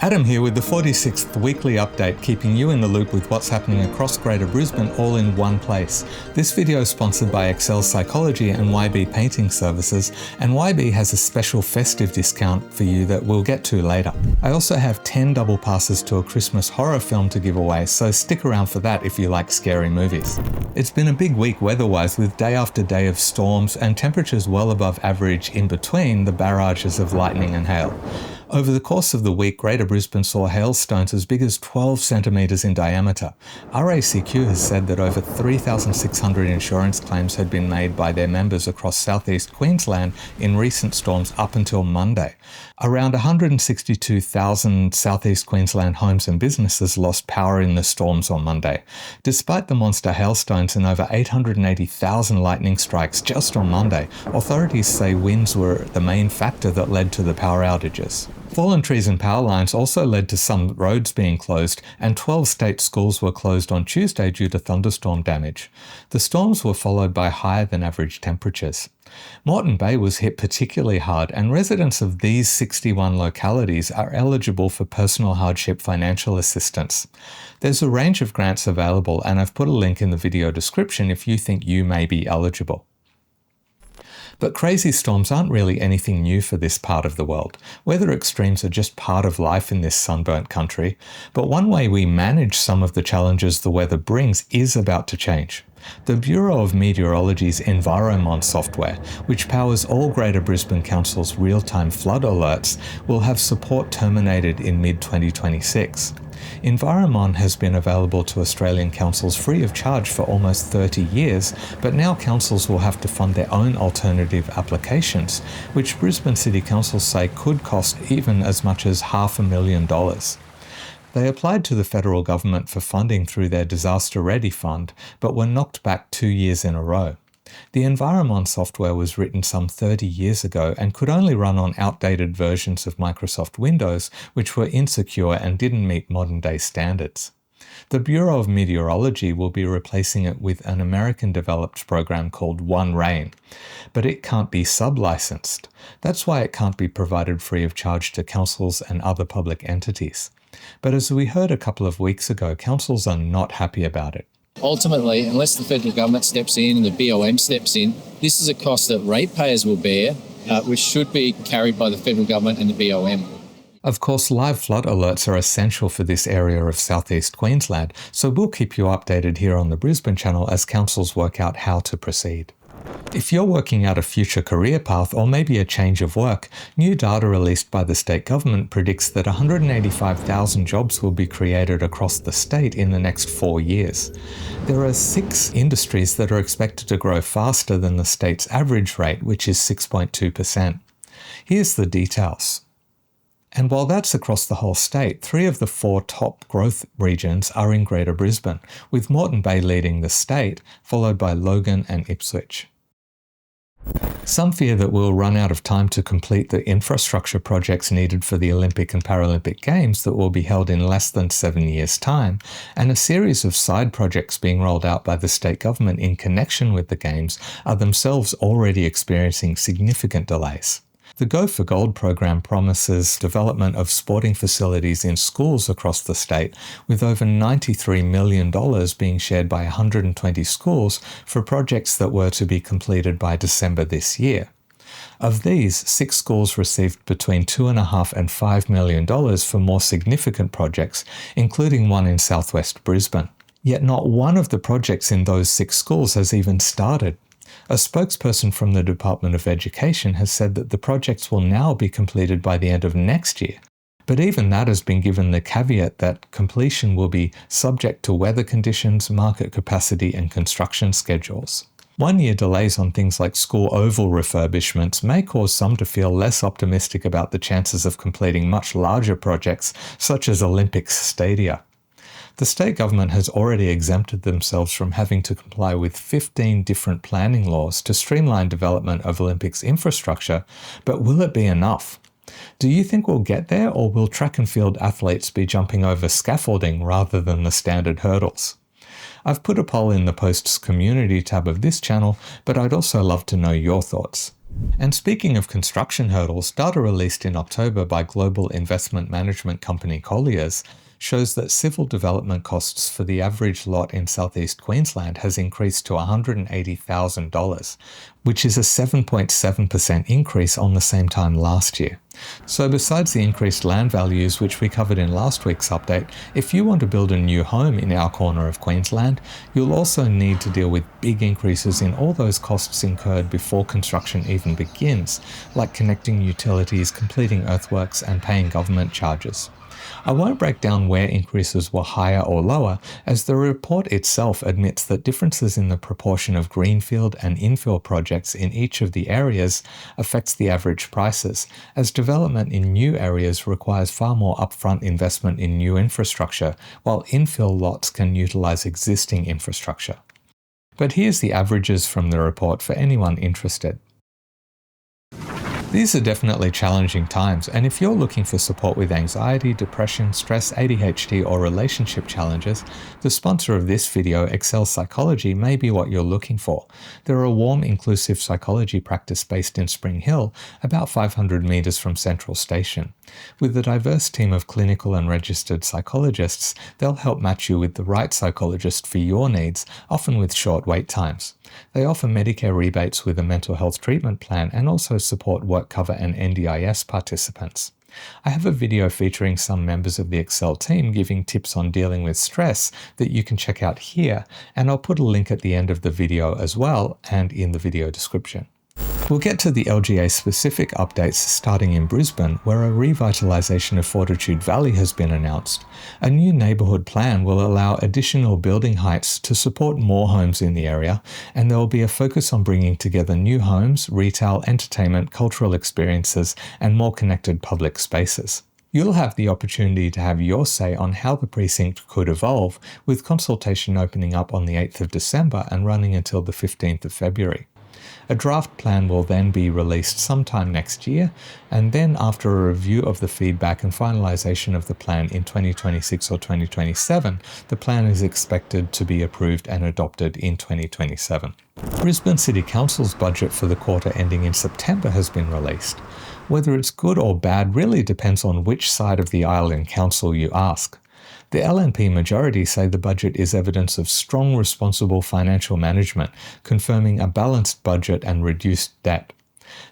Adam here with the 46th weekly update, keeping you in the loop with what's happening across Greater Brisbane all in one place. This video is sponsored by Excel Psychology and YB Painting Services, and YB has a special festive discount for you that we'll get to later. I also have 10 double passes to a Christmas horror film to give away, so stick around for that if you like scary movies. It's been a big week weather-wise, with day after day of storms and temperatures well above average in between the barrages of lightning and hail. Over the course of the week, Greater Brisbane saw hailstones as big as 12 centimetres in diameter. RACQ has said that over 3,600 insurance claims had been made by their members across southeast Queensland in recent storms up until Monday. Around 162,000 southeast Queensland homes and businesses lost power in the storms on Monday. Despite the monster hailstones and over 880,000 lightning strikes just on Monday, authorities say winds were the main factor that led to the power outages. Fallen trees and power lines also led to some roads being closed, and 12 state schools were closed on Tuesday due to thunderstorm damage. The storms were followed by higher than average temperatures. Moreton Bay was hit particularly hard, and residents of these 61 localities are eligible for personal hardship financial assistance. There's a range of grants available, and I've put a link in the video description if you think you may be eligible. But crazy storms aren't really anything new for this part of the world. Weather extremes are just part of life in this sunburnt country, but one way we manage some of the challenges the weather brings is about to change. The Bureau of Meteorology's Enviromon software, which powers all Greater Brisbane Council's real-time flood alerts, will have support terminated in mid-2026. Enviromon has been available to Australian councils free of charge for almost 30 years, but now councils will have to fund their own alternative applications, which Brisbane City Council say could cost even as much as $500,000. They applied to the federal government for funding through their Disaster Ready Fund, but were knocked back 2 years in a row. The Enviromon software was written some 30 years ago and could only run on outdated versions of Microsoft Windows, which were insecure and didn't meet modern-day standards. The Bureau of Meteorology will be replacing it with an American-developed program called OneRain, but it can't be sub-licensed. That's why it can't be provided free of charge to councils and other public entities. But as we heard a couple of weeks ago, councils are not happy about it. Ultimately, unless the federal government steps in and the BOM steps in, this is a cost that ratepayers will bear, which should be carried by the federal government and the BOM. Of course, live flood alerts are essential for this area of southeast Queensland, so we'll keep you updated here on the Brisbane channel as councils work out how to proceed. If you're working out a future career path or maybe a change of work, new data released by the state government predicts that 185,000 jobs will be created across the state in the next 4 years. There are 6 industries that are expected to grow faster than the state's average rate, which is 6.2%. Here's the details. And while that's across the whole state, 3 of the 4 top growth regions are in Greater Brisbane, with Moreton Bay leading the state, followed by Logan and Ipswich. Some fear that we'll run out of time to complete the infrastructure projects needed for the Olympic and Paralympic Games that will be held in less than 7 years' time, and a series of side projects being rolled out by the state government in connection with the Games are themselves already experiencing significant delays. The Go for Gold program promises development of sporting facilities in schools across the state, with over $93 million being shared by 120 schools for projects that were to be completed by December this year. Of these, 6 schools received between $2.5 and $5 million for more significant projects, including one in southwest Brisbane. Yet not one of the projects in those 6 schools has even started. A spokesperson from the Department of Education has said that the projects will now be completed by the end of next year, but even that has been given the caveat that completion will be subject to weather conditions, market capacity, and construction schedules. 1-year delays on things like school oval refurbishments may cause some to feel less optimistic about the chances of completing much larger projects, such as Olympics stadia. The state government has already exempted themselves from having to comply with 15 different planning laws to streamline development of Olympics infrastructure, but will it be enough? Do you think we'll get there, or will track and field athletes be jumping over scaffolding rather than the standard hurdles? I've put a poll in the Post's community tab of this channel, but I'd also love to know your thoughts. And speaking of construction hurdles, data released in October by global investment management company Colliers shows that civil development costs for the average lot in southeast Queensland has increased to $180,000, which is a 7.7% increase on the same time last year. So besides the increased land values, which we covered in last week's update, if you want to build a new home in our corner of Queensland, you'll also need to deal with big increases in all those costs incurred before construction even begins, like connecting utilities, completing earthworks, and paying government charges. I won't break down where increases were higher or lower, as the report itself admits that differences in the proportion of greenfield and infill projects in each of the areas affects the average prices, as development in new areas requires far more upfront investment in new infrastructure, while infill lots can utilize existing infrastructure. But here's the averages from the report for anyone interested. These are definitely challenging times, and if you're looking for support with anxiety, depression, stress, ADHD, or relationship challenges, the sponsor of this video, Excel Psychology, may be what you're looking for. They're a warm, inclusive psychology practice based in Spring Hill, about 500 metres from Central Station. With a diverse team of clinical and registered psychologists, they'll help match you with the right psychologist for your needs, often with short wait times. They offer Medicare rebates with a mental health treatment plan and also support work cover and NDIS participants. I have a video featuring some members of the Excel team giving tips on dealing with stress that you can check out here, and I'll put a link at the end of the video as well and in the video description. We'll get to the LGA specific updates starting in Brisbane, where a revitalisation of Fortitude Valley has been announced. A new neighbourhood plan will allow additional building heights to support more homes in the area, and there will be a focus on bringing together new homes, retail, entertainment, cultural experiences, and more connected public spaces. You'll have the opportunity to have your say on how the precinct could evolve, with consultation opening up on the 8th of December and running until the 15th of February. A draft plan will then be released sometime next year, and then after a review of the feedback and finalisation of the plan in 2026 or 2027, the plan is expected to be approved and adopted in 2027. Brisbane City Council's budget for the quarter ending in September has been released. Whether it's good or bad really depends on which side of the aisle in council you ask. The LNP majority say the budget is evidence of strong, responsible financial management, confirming a balanced budget and reduced debt.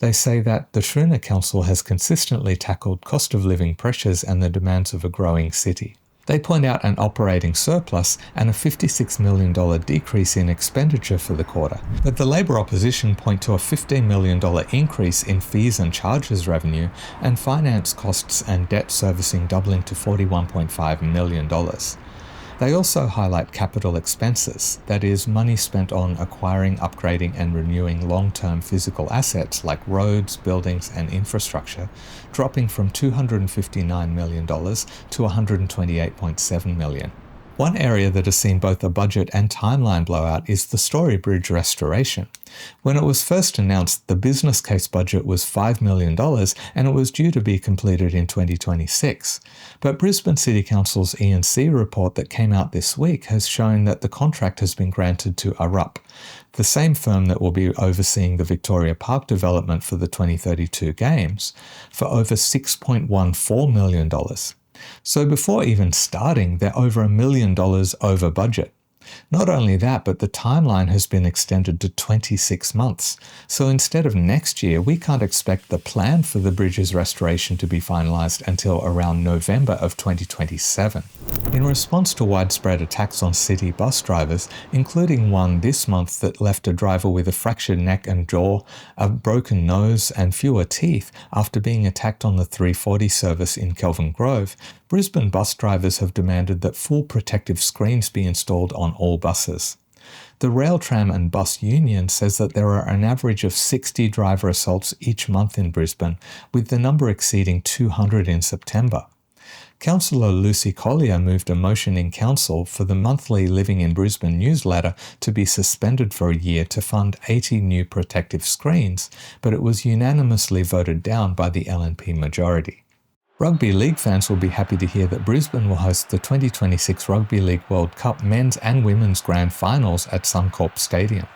They say that the Schooner Council has consistently tackled cost of living pressures and the demands of a growing city. They point out an operating surplus and a $56 million decrease in expenditure for the quarter. But the Labor opposition point to a $15 million increase in fees and charges revenue and finance costs and debt servicing doubling to $41.5 million. They also highlight capital expenses, that is, money spent on acquiring, upgrading and renewing long-term physical assets like roads, buildings and infrastructure, dropping from $259 million to $128.7 million. One area that has seen both a budget and timeline blowout is the Story Bridge restoration. When it was first announced, the business case budget was $5 million and it was due to be completed in 2026. But Brisbane City Council's E&C report that came out this week has shown that the contract has been granted to Arup, the same firm that will be overseeing the Victoria Park development for the 2032 Games, for over $6.14 million. So before even starting, they're over $1 million over budget. Not only that, but the timeline has been extended to 26 months. So instead of next year, we can't expect the plan for the bridge's restoration to be finalised until around November of 2027. In response to widespread attacks on city bus drivers, including one this month that left a driver with a fractured neck and jaw, a broken nose and fewer teeth after being attacked on the 340 service in Kelvin Grove, Brisbane bus drivers have demanded that full protective screens be installed on all buses. The Rail, Tram and Bus Union says that there are an average of 60 driver assaults each month in Brisbane, with the number exceeding 200 in September. Councillor Lucy Collier moved a motion in council for the monthly Living in Brisbane newsletter to be suspended for a year to fund 80 new protective screens, but it was unanimously voted down by the LNP majority. Rugby League fans will be happy to hear that Brisbane will host the 2026 Rugby League World Cup men's and women's grand finals at Suncorp Stadium.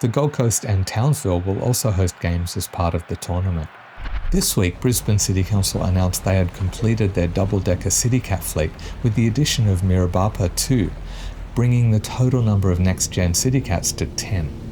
The Gold Coast and Townsville will also host games as part of the tournament. This week, Brisbane City Council announced they had completed their double-decker Citycat fleet with the addition of Mirabapa 2, bringing the total number of next-gen Citycats to 10.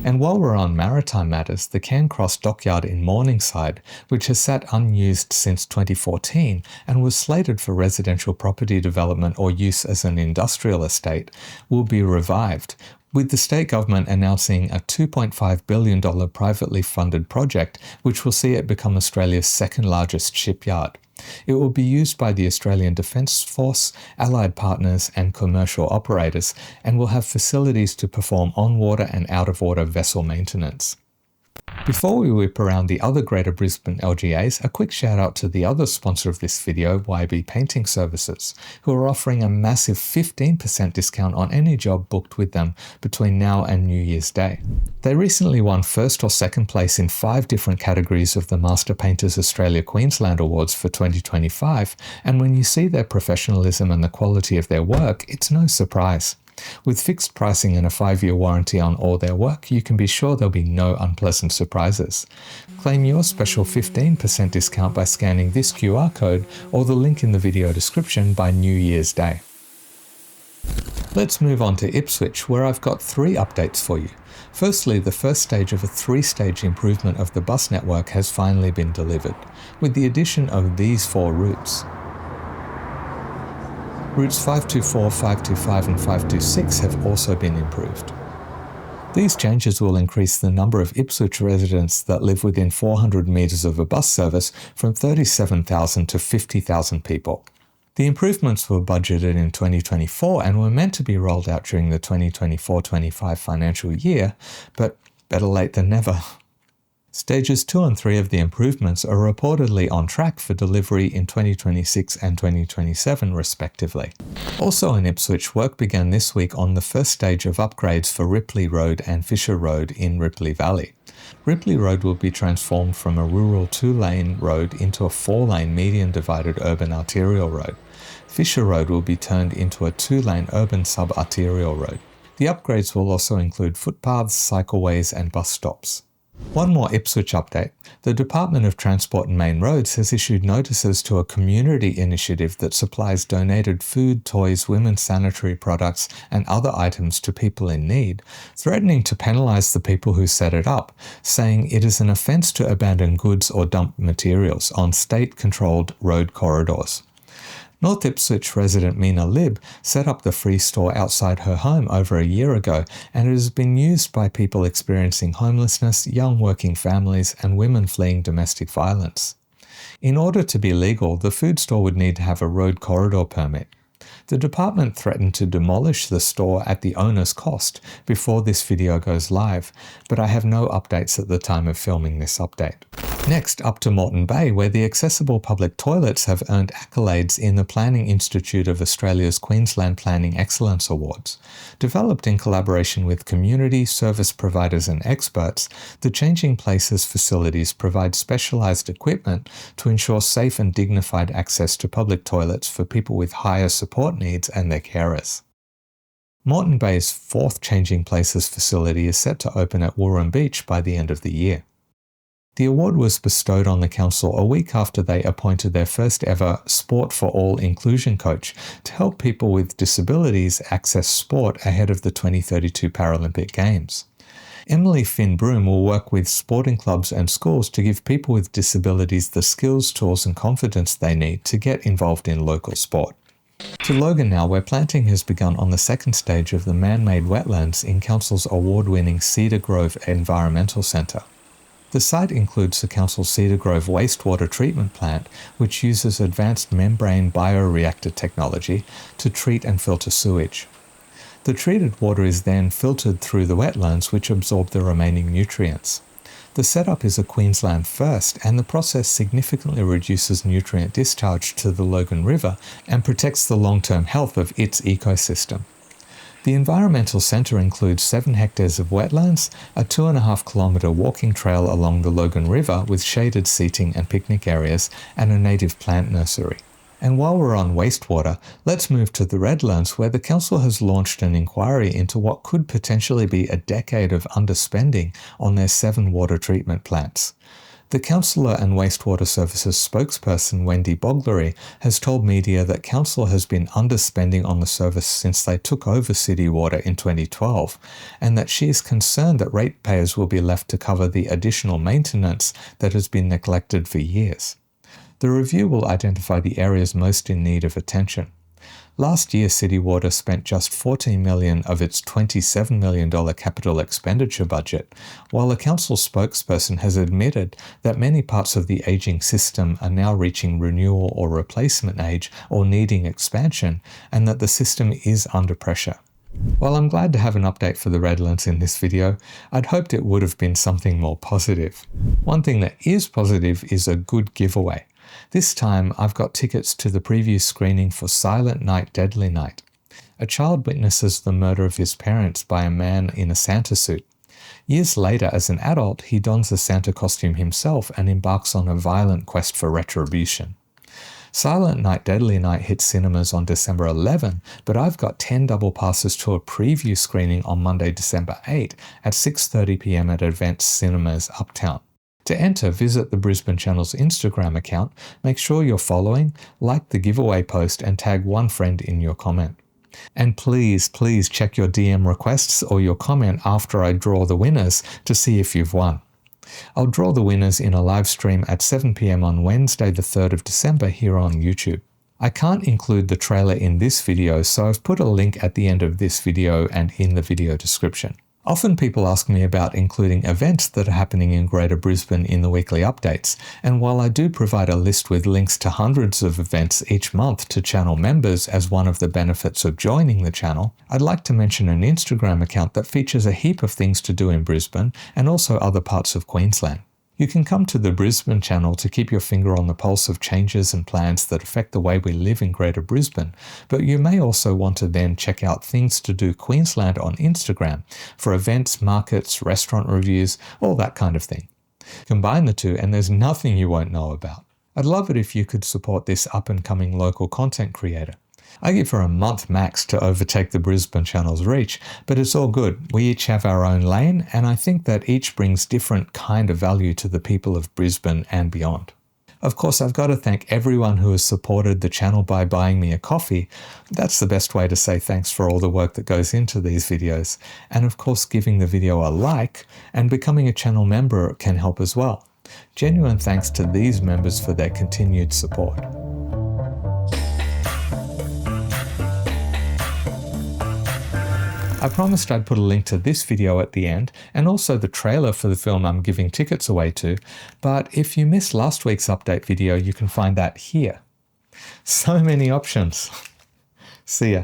And while we're on maritime matters, the Cairncross dockyard in Morningside, which has sat unused since 2014 and was slated for residential property development or use as an industrial estate, will be revived, with the state government announcing a $2.5 billion privately funded project which will see it become Australia's second largest shipyard. It will be used by the Australian Defence Force, allied partners and commercial operators, and will have facilities to perform on-water and out-of-water vessel maintenance. Before we whip around the other Greater Brisbane LGAs, a quick shout out to the other sponsor of this video, YB Painting Services, who are offering a massive 15% discount on any job booked with them between now and New Year's Day. They recently won first or second place in 5 different categories of the Master Painters Australia Queensland Awards for 2025, and when you see their professionalism and the quality of their work, it's no surprise. With fixed pricing and a 5-year warranty on all their work, you can be sure there'll be no unpleasant surprises. Claim your special 15% discount by scanning this QR code or the link in the video description by New Year's Day. Let's move on to Ipswich, where I've got 3 updates for you. Firstly, the first stage of a 3-stage improvement of the bus network has finally been delivered, with the addition of these 4 routes. Routes 524, 525 and 526 have also been improved. These changes will increase the number of Ipswich residents that live within 400 metres of a bus service from 37,000 to 50,000 people. The improvements were budgeted in 2024 and were meant to be rolled out during the 2024-25 financial year, but better late than never. Stages 2 and 3 of the improvements are reportedly on track for delivery in 2026 and 2027 respectively. Also in Ipswich, work began this week on the first stage of upgrades for Ripley Road and Fisher Road in Ripley Valley. Ripley Road will be transformed from a rural 2-lane road into a 4-lane median-divided urban arterial road. Fisher Road will be turned into a 2-lane urban sub-arterial road. The upgrades will also include footpaths, cycleways and bus stops. One more Ipswich update. The Department of Transport and Main Roads has issued notices to a community initiative that supplies donated food, toys, women's sanitary products and other items to people in need, threatening to penalise the people who set it up, saying it is an offence to abandon goods or dump materials on state-controlled road corridors. North Ipswich resident Mina Lib set up the free store outside her home over a year ago, and it has been used by people experiencing homelessness, young working families, and women fleeing domestic violence. In order to be legal, the food store would need to have a road corridor permit. The department threatened to demolish the store at the owner's cost before this video goes live, but I have no updates at the time of filming this update. Next, up to Moreton Bay, where the accessible public toilets have earned accolades in the Planning Institute of Australia's Queensland Planning Excellence Awards. Developed in collaboration with community, service providers and experts, the Changing Places facilities provide specialised equipment to ensure safe and dignified access to public toilets for people with higher support needs and their carers. Moreton Bay's 4th Changing Places facility is set to open at Wooreen Beach by the end of the year. The award was bestowed on the council a week after they appointed their first ever Sport for All inclusion coach to help people with disabilities access sport ahead of the 2032 Paralympic Games. Emily Finn Broom will work with sporting clubs and schools to give people with disabilities the skills, tools and confidence they need to get involved in local sport. To Logan now, where planting has begun on the 2nd stage of the man-made wetlands in Council's award-winning Cedar Grove Environmental Centre. The site includes the Council's Cedar Grove wastewater treatment plant, which uses advanced membrane bioreactor technology to treat and filter sewage. The treated water is then filtered through the wetlands, which absorb the remaining nutrients. The setup is a Queensland first, and the process significantly reduces nutrient discharge to the Logan River and protects the long-term health of its ecosystem. The environmental centre includes 7 hectares of wetlands, a 2.5 kilometre walking trail along the Logan River with shaded seating and picnic areas, and a native plant nursery. And while we're on wastewater, let's move to the Redlands, where the council has launched an inquiry into what could potentially be a decade of underspending on their 7 water treatment plants. The Councillor and Wastewater Services spokesperson Wendy Boglery has told media that council has been underspending on the service since they took over City Water in 2012, and that she is concerned that ratepayers will be left to cover the additional maintenance that has been neglected for years. The review will identify the areas most in need of attention. Last year, City Water spent just $14 million of its $27 million capital expenditure budget, while the council spokesperson has admitted that many parts of the ageing system are now reaching renewal or replacement age or needing expansion, and that the system is under pressure. While I'm glad to have an update for the Redlands in this video, I'd hoped it would have been something more positive. One thing that is positive is a good giveaway. This time, I've got tickets to the preview screening for Silent Night, Deadly Night. A child witnesses the murder of his parents by a man in a Santa suit. Years later, as an adult, he dons a Santa costume himself and embarks on a violent quest for retribution. Silent Night, Deadly Night hits cinemas on December 11, but I've got 10 double passes to a preview screening on Monday, December 8 at 6:30 p.m. at Advanced Cinemas Uptown. To enter, visit the Brisbane Channel's Instagram account, make sure you're following, like the giveaway post and tag one friend in your comment. And please check your DM requests or your comment after I draw the winners to see if you've won. I'll draw the winners in a live stream at 7 p.m. on Wednesday the 3rd of December here on YouTube. I can't include the trailer in this video, so I've put a link at the end of this video and in the video description. Often people ask me about including events that are happening in Greater Brisbane in the weekly updates, and while I do provide a list with links to hundreds of events each month to channel members as one of the benefits of joining the channel, I'd like to mention an Instagram account that features a heap of things to do in Brisbane and also other parts of Queensland. You can come to the Brisbane channel to keep your finger on the pulse of changes and plans that affect the way we live in Greater Brisbane, but you may also want to then check out Things to Do Queensland on Instagram for events, markets, restaurant reviews, all that kind of thing. Combine the two and there's nothing you won't know about. I'd love it if you could support this up-and-coming local content creator. I give her a month max to overtake the Brisbane channel's reach, but it's all good. We each have our own lane, and I think that each brings different kind of value to the people of Brisbane and beyond. Of course, I've got to thank everyone who has supported the channel by buying me a coffee. That's the best way to say thanks for all the work that goes into these videos. And of course, giving the video a like and becoming a channel member can help as well. Genuine thanks to these members for their continued support. I promised I'd put a link to this video at the end and also the trailer for the film I'm giving tickets away to, but if you missed last week's update video, you can find that here. So many options. See ya.